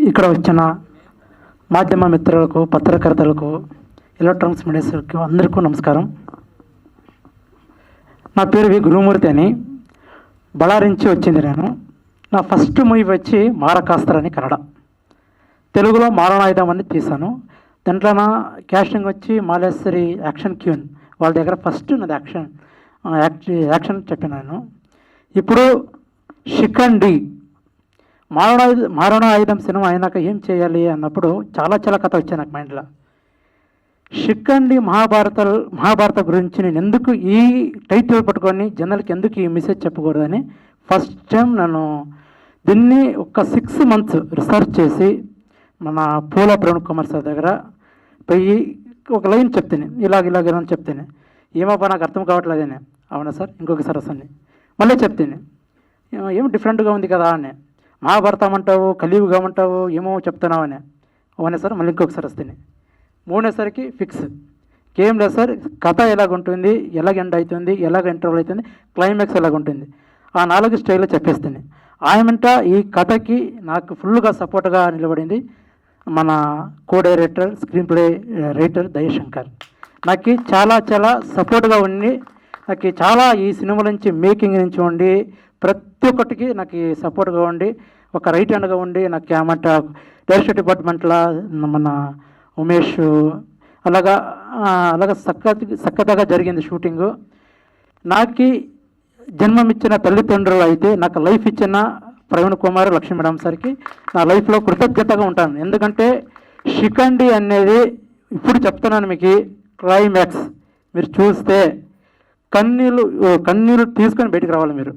ఇక్కడ వచ్చిన మాధ్యమ మిత్రులకు, పత్రికర్తలకు, ఎలక్ట్రానిక్స్ మీడియాకు అందరికీ నమస్కారం. నా పేరు గురుమూర్తి అని, బళ్ళారి నుంచి వచ్చింది. నా ఫస్ట్ మూవీ వచ్చి మారకాస్త్ర అని కన్నడ, తెలుగులో మారణాయుధం అని తీశాను. దాంట్లో నా క్యాస్టింగ్ వచ్చి మాలేశ్వరి యాక్షన్ క్యూన్ వాళ్ళ దగ్గర ఫస్ట్ నాది యాక్షన్ చెప్పినాను. ఇప్పుడు శిఖండి మారణాయుధం సినిమా అయినాక ఏం చేయాలి అన్నప్పుడు చాలా కథ వచ్చాయి నాకు మైండ్లో. శిఖండి మహాభారత గురించి నేను ఎందుకు ఈ టైటిల్ పట్టుకొని జనాలకి ఎందుకు ఈ మెసేజ్ చెప్పకూడదని ఫస్ట్ టైం నేను దీన్ని ఒక 6 months రీసెర్చ్ చేసి మన పూల ప్రవీణ్ కుమార్ సార్ దగ్గర పోయి ఒక లైన్ చెప్తాను, ఇలాగ చెప్తాను. ఏమబ్బా నాకు అర్థం కావట్లేదని. అవునా సార్, ఇంకొకసారి వస్తాను మళ్ళీ చెప్తాను. ఏం డిఫరెంట్గా ఉంది కదా అని. మహాభారతం అంటావు, కలియుగం అంటావు, ఏమో చెప్తున్నావు అని. అవునా సార్, మళ్ళీ ఇంకొకసారి వస్తాను. మూడోసారికి ఫిక్స్. ఏం లేదు సార్, కథ ఎలాగుంటుంది, ఎలాగ ఎండ్ అవుతుంది, ఎలాగ ఇంటర్వల్ అవుతుంది, క్లైమాక్స్ ఎలాగుంటుంది, ఆ 4 స్టైల్లో చెప్పేస్తుంది. ఆయమంట ఈ కథకి నాకు ఫుల్గా సపోర్ట్గా నిలబడింది మన డైరెక్టర్, స్క్రీన్ ప్లే రైటర్ దయశంకర్. నాకు చాలా సపోర్ట్గా ఉండి, నాకు చాలా ఈ సినిమా నుంచి మేకింగ్ నుంచి ఉండి ప్రతి ఒక్కటికి నాకు సపోర్ట్గా ఉండి, ఒక రైట్ హ్యాండ్గా ఉండి, నాకు ఏమంట డైరెక్షన్ డిపార్ట్మెంట్లో మన ఉమేష్ అలాగా చక్కగా జరిగింది షూటింగు. నాకు జన్మమిచ్చిన తల్లిదండ్రులు అయితే నాకు లైఫ్ ఇచ్చిన ప్రవీణ్ కుమార్, లక్ష్మీ మేడం సార్కి నా లైఫ్లో కృతజ్ఞతగా ఉంటాను. ఎందుకంటే శిఖండి అనేది ఇప్పుడు చెప్తున్నాను మీకు, క్లైమాక్స్ మీరు చూస్తే కన్నీళ్ళు తీసుకొని బయటకు రావాలి మీరు.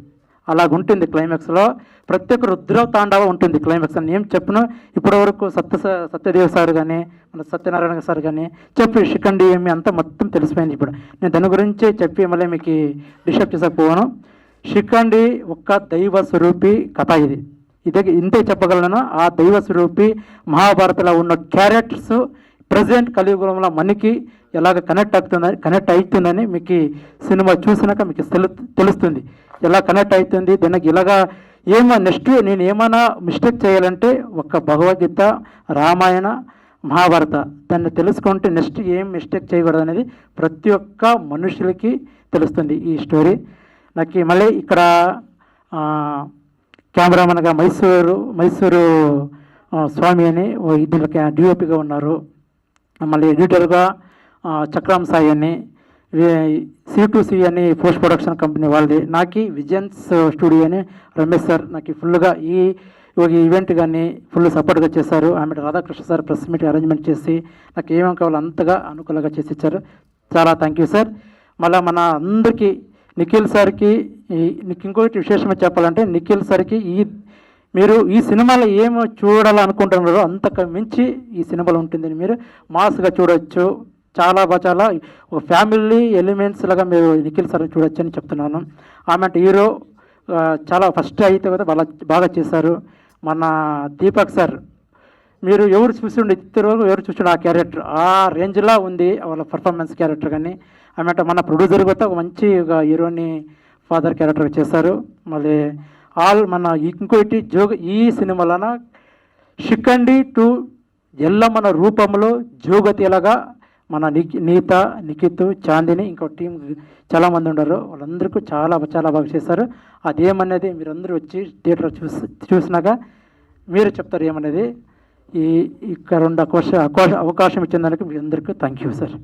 అలాగుంటుంది క్లైమాక్స్లో. ప్రతి ఒక్క రుద్ర తాండవ ఉంటుంది క్లైమాక్స్ అని ఏం చెప్పను. ఇప్పటివరకు సత్యదేవ్ సార్ కానీ, మన సత్యనారాయణ సార్ కానీ చెప్పి శిఖండి ఏమి అంతా మొత్తం తెలిసిపోయింది. ఇప్పుడు నేను దాని గురించే చెప్పి మళ్ళీ మీకు డిస్టర్బ్ చేసకపోను. శిఖండి ఒక్క దైవ స్వరూపి కథ. ఇంతే చెప్పగలను. ఆ దైవ స్వరూపి మహాభారతంలో ఉన్న క్యారెక్టర్స్ ప్రజెంట్ కలియుగంలో మనకి ఎలాగ కనెక్ట్ అవుతుందని మీకు సినిమా చూసినాక మీకు తెలుస్తుంది. ఎలా కనెక్ట్ అవుతుంది దానికి. ఇలాగా నెక్స్ట్ నేను ఏమైనా మిస్టేక్ చేయాలంటే ఒక భగవద్గీత, రామాయణ, మహాభారత దాన్ని తెలుసుకుంటే నెక్స్ట్ ఏం మిస్టేక్ చేయకూడదు అనేది ప్రతి ఒక్క మనుషులకి తెలుస్తుంది ఈ స్టోరీ. నాకు మళ్ళీ ఇక్కడ కెమెరామన్గా మైసూరు స్వామి అని దీనికి డిఓపిగా ఉన్నారు. మళ్ళీ ఎడిటర్గా చక్రాం సాయి అని, C2C అని పోస్ట్ ప్రొడక్షన్ కంపెనీ వాళ్ళది. నాకు విజన్స్ స్టూడియో అని రమేష్ సార్ నాకు ఫుల్గా ఈ ఈవెంట్ కానీ ఫుల్ సపోర్ట్గా చేశారు. ఆమె Radhakrishna sir press meet arrangement చేసి నాకు ఏమేమి కావాలో అంతగా అనుకూలంగా చేసి ఇచ్చారు. చాలా థ్యాంక్ యూ సార్. మళ్ళీ మన అందరికీ నిఖిల్ సార్కి ఇంకొకటి విశేషంగా చెప్పాలంటే, నిఖిల్ సార్కి మీరు ఈ సినిమాలో ఏమో చూడాలనుకుంటున్నారో అంతకు మించి ఈ సినిమాలో ఉంటుందని మీరు మాస్గా చూడవచ్చు. చాలా ఒక ఫ్యామిలీ ఎలిమెంట్స్ లాగా మీరు నిఖిల్ సార్ చూడొచ్చు అని చెప్తున్నాను. ఆమె హీరో చాలా ఫస్ట్ అయితే కదా బాగా చేశారు. మన దీపక్ సార్ మీరు ఎవరు చూసిండు ఆ క్యారెక్టర్ ఆ రేంజ్లా ఉంది వాళ్ళ పర్ఫార్మెన్స్ క్యారెక్టర్. కానీ ఆమె మన ప్రొడ్యూసర్ కూడా ఒక మంచి హీరోని ఫాదర్ క్యారెక్టర్ చేశారు. మళ్ళీ మన ఇంకోటి ఈ సినిమాలోన శిఖండి టు ఎల్లమ్మన రూపంలో జోగతిలాగా మన నిఖిత్, చాందిని, ఇంకో టీం చాలామంది ఉన్నారు. వాళ్ళందరికీ చాలా బాగా చేశారు. అదేమనేది మీరందరూ వచ్చి థియేటర్ చూసినాక మీరు చెప్తారు ఏమనేది. ఇక్కడ అవకాశం ఇచ్చిన దానికి మీ అందరికీ థ్యాంక్ యూ సార్.